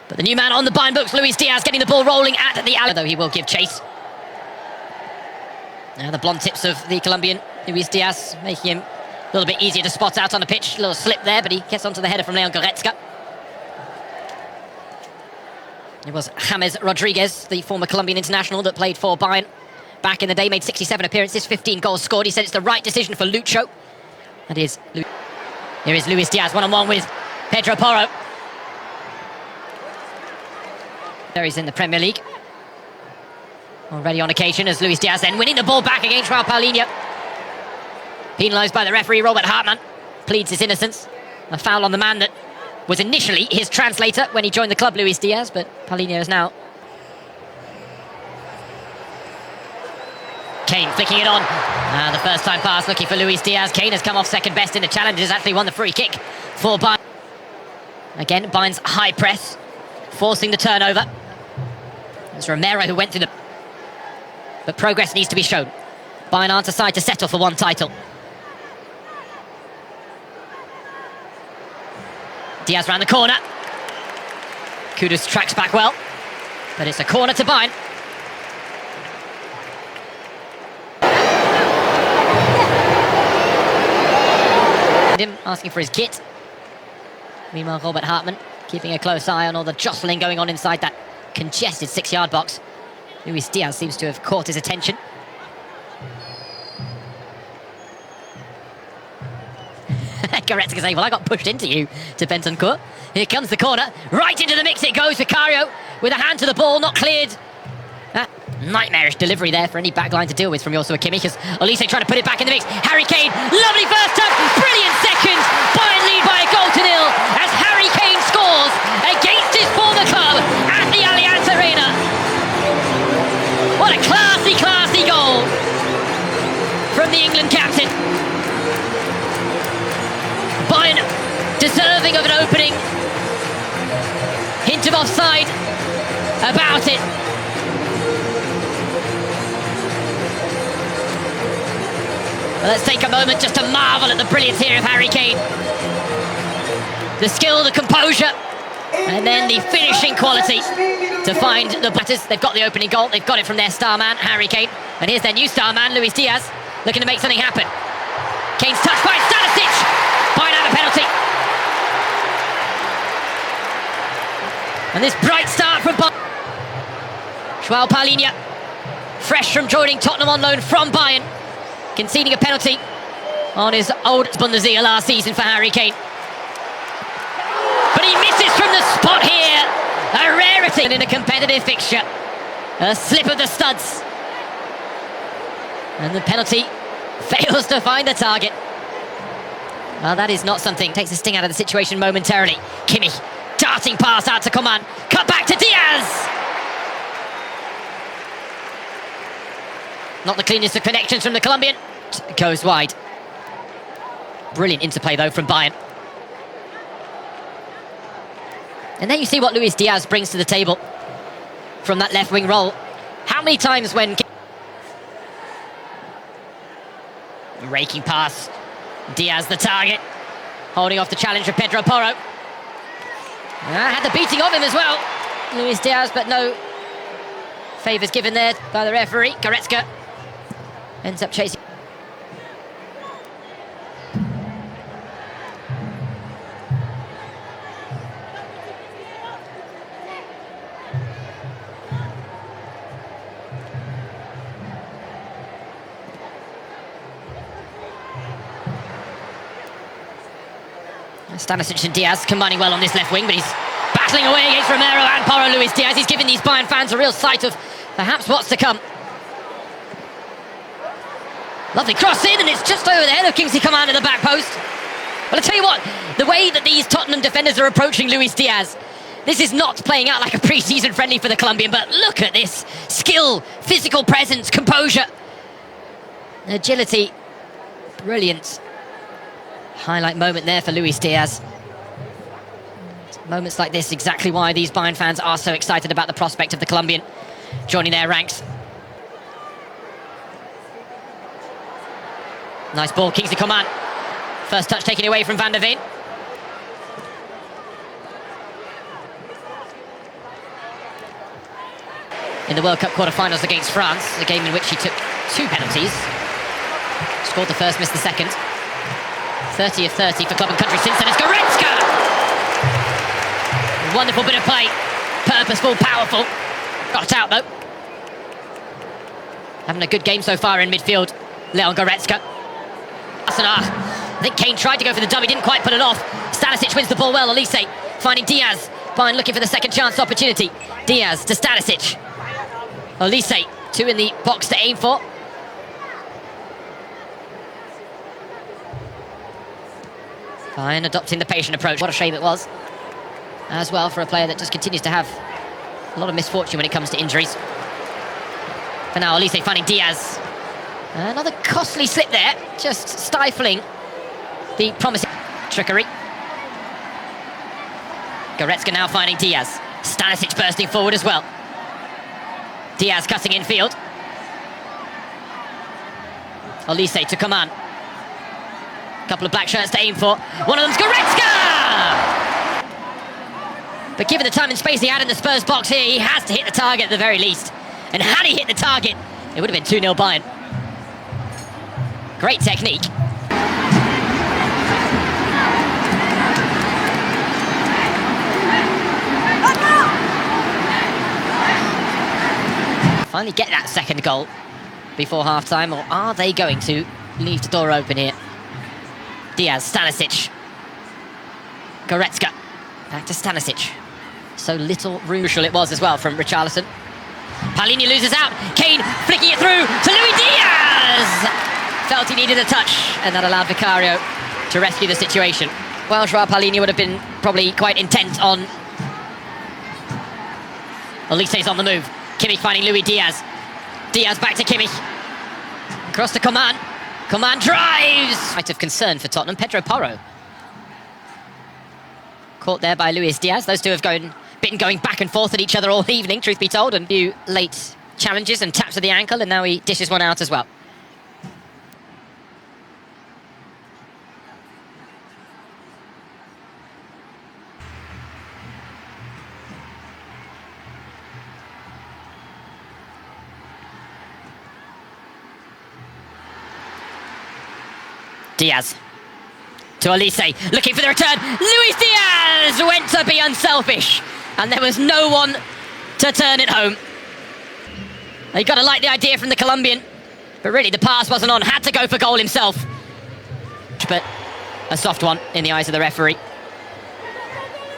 But the new man on the Bayern books, Luis Diaz, getting the ball rolling at the alley, though he will give chase. Now the blonde tips of the Colombian, Luis Diaz, making him a little bit easier to spot out on the pitch. A little slip there, but he gets onto the header from Leon Goretzka. It was James Rodriguez, the former Colombian international that played for Bayern back in the day, made 67 appearances, 15 goals scored. He said it's the right decision for Lucho. That is, here is Luis Diaz, one-on-one with Pedro Porro. There he's in the Premier League. Already on occasion as Luis Diaz then winning the ball back against Joao Paulinho. Penalised by the referee, Robert Hartmann pleads his innocence. A foul on the man that was initially his translator when he joined the club, Luis Diaz, but Paulinho is now. Kane flicking it on. The first time pass looking for Luis Diaz. Kane has come off second best in the challenge, has actually won the free kick for Bayern. Again, Bayern's high press, forcing the turnover. It's Romero who went through the... But progress needs to be shown. Bayern aren't a side to settle for one title. Diaz round the corner. Kudus tracks back well. But it's a corner to Bayern. Him asking for his kit. Meanwhile, Robert Hartmann keeping a close eye on all the jostling going on inside that congested 6-yard box. Luis Diaz seems to have caught his attention. Goretzka saying, well, I got pushed into you, to Bentancur. Here comes the corner. Right into the mix it goes. Vicario with a hand to the ball, not cleared. Nightmarish delivery there for any backline to deal with from Joshua Kimmich, as Olise trying to put it back in the mix. Harry Kane, lovely first touch, brilliant second. Bayern lead by a goal to nil as Harry Kane scores against his former club at the Allianz Arena. What a classy, classy goal from the England captain. Bayern deserving of an opening. Hint of offside about it. Well, let's take a moment just to marvel at the brilliance here of Harry Kane. The skill, the composure, and then the finishing quality to find the batters. They've got the opening goal, they've got it from their star man, Harry Kane. And here's their new star man, Luis Diaz, looking to make something happen. Kane's touched by Stanisic. Bayern have a penalty. And this bright start from Joao Paulinho, fresh from joining Tottenham on loan from Bayern, conceding a penalty on his old Bundesliga last season for Harry Kane. But he misses from the spot here. A rarity in a competitive fixture. A slip of the studs. And the penalty fails to find the target. Well, that is not something. Takes the sting out of the situation momentarily. Kimmich darting pass out to Coman. Cut back to Diaz. Not the cleanest of connections from the Colombian. Goes wide. Brilliant interplay though from Bayern. And then you see what Luis Diaz brings to the table from that left wing role. How many times when... Raking pass. Diaz the target. Holding off the challenge of Pedro Porro. Had the beating of him as well, Luis Diaz, but no favours given there by the referee. Goretzka ends up chasing. Stanisic and Diaz combining well on this left wing, but he's battling away against Romero and Porro. Luis Diaz, he's giving these Bayern fans a real sight of perhaps what's to come. Lovely cross in, and it's just over the head of Kingsley Coman at the back post. Well, I tell you what, the way that these Tottenham defenders are approaching Luis Diaz, this is not playing out like a pre-season friendly for the Colombian, but look at this. Skill, physical presence, composure, agility, brilliant. Highlight moment there for Luis Diaz. Moments like this, exactly why these Bayern fans are so excited about the prospect of the Colombian joining their ranks. Nice ball, Kingsley Coman. First touch taken away from Van der Ven. in the World Cup quarter-finals against France, a game in which he took 2 penalties. Scored the first, missed the second. 30 of 30 for club and country since then. It's Goretzka! Wonderful bit of play. Purposeful, powerful. Got it out, though. Having a good game so far in midfield. Leon Goretzka. I think Kane tried to go for the dummy, didn't quite pull it off. Stanisic wins the ball well. Elise finding Diaz. Bayern looking for the second chance opportunity. Diaz to Stanisic. Elise, 2 in the box to aim for. Bayern adopting the patient approach. What a shame it was. As well for a player that just continues to have a lot of misfortune when it comes to injuries. For now, Elise finding Diaz. Another costly slip there, just stifling the promising trickery. Goretzka now finding Diaz. Stanisic bursting forward as well. Diaz cutting infield. Elise to Coman. Couple of black shirts to aim for. One of them's Goretzka! But given the time and space he had in the Spurs box here, he has to hit the target at the very least. And had he hit the target, it would have been 2-0 Bayern. Great technique. Finally get that second goal before half-time, or are they going to leave the door open here? Diaz, Stanisic. Goretzka. Back to Stanisic. So little crucial it was as well from Richarlison. Palhinha loses out. Kane flicking it through to Luis Diaz! Felt he needed a touch, and that allowed Vicario to rescue the situation. Well, Joao Palhinha would have been probably quite intent on... Elise's on the move. Kimmich finding Luis Diaz. Diaz back to Kimmich. Across to Coman. Coman drives! Sight of concern for Tottenham. Pedro Porro. Caught there by Luis Diaz. Those two have been going back and forth at each other all evening, truth be told, and a few late challenges and taps of the ankle, and now he dishes one out as well. Diaz to Elise, looking for the return. Luis Diaz went to be unselfish, and there was no one to turn it home. You got to like the idea from the Colombian, but really the pass wasn't on. Had to go for goal himself, but a soft one in the eyes of the referee.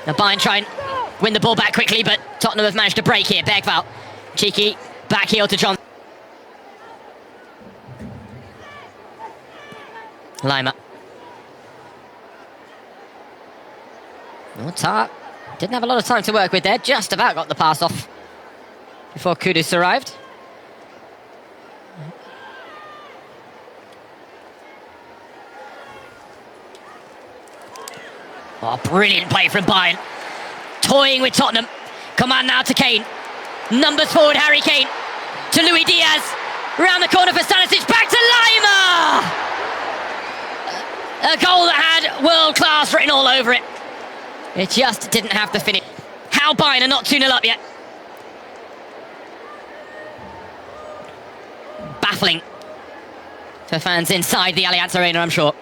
Now Bayern try and win the ball back quickly, but Tottenham have managed to break here. Bergvall, cheeky back heel to John. Lima. Tar didn't have a lot of time to work with there. Just about got the pass off before Kudus arrived. Oh, brilliant play from Bayern. Toying with Tottenham. Come on now to Kane. Numbers forward, Harry Kane. To Luis Diaz. Round the corner for Stanisic. Back to Lima! A goal that had world-class written all over it. It just didn't have the finish. How Bayern are not 2-0 up yet. Baffling for fans inside the Allianz Arena, I'm sure.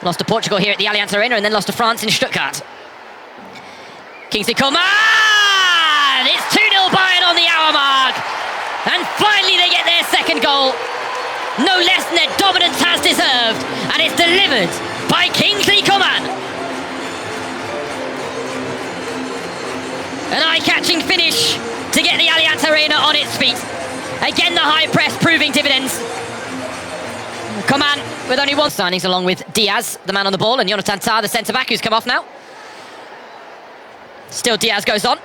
Lost to Portugal here at the Allianz Arena and then lost to France in Stuttgart. Kingsley Coman! It's 2-0 Bayern on the hour mark. And finally they get their second goal. No less than their dominance has deserved, and it's delivered by Kingsley Coman. An eye-catching finish to get the Allianz Arena on its feet. Again, the high press proving dividends. Coman with only one signings along with Diaz, the man on the ball, and Jonathan Tah, the centre-back, who's come off now. Still Diaz goes on.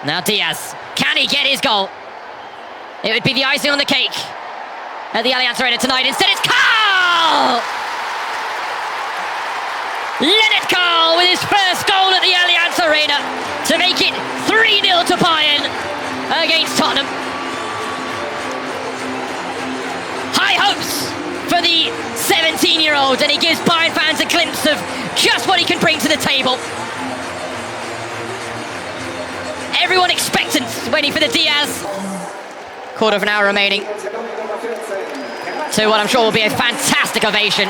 Now Diaz, can he get his goal? It would be the icing on the cake at the Allianz Arena tonight. Instead it's Carl! Leonard Carl with his first goal at the Allianz Arena to make it 3-0 to Bayern against Tottenham. high hopes for the 17-year-old, and he gives Bayern fans a glimpse of just what he can bring to the table. Everyone expectant, waiting for the Diaz. Quarter of an hour remaining to what I'm sure will be a fantastic ovation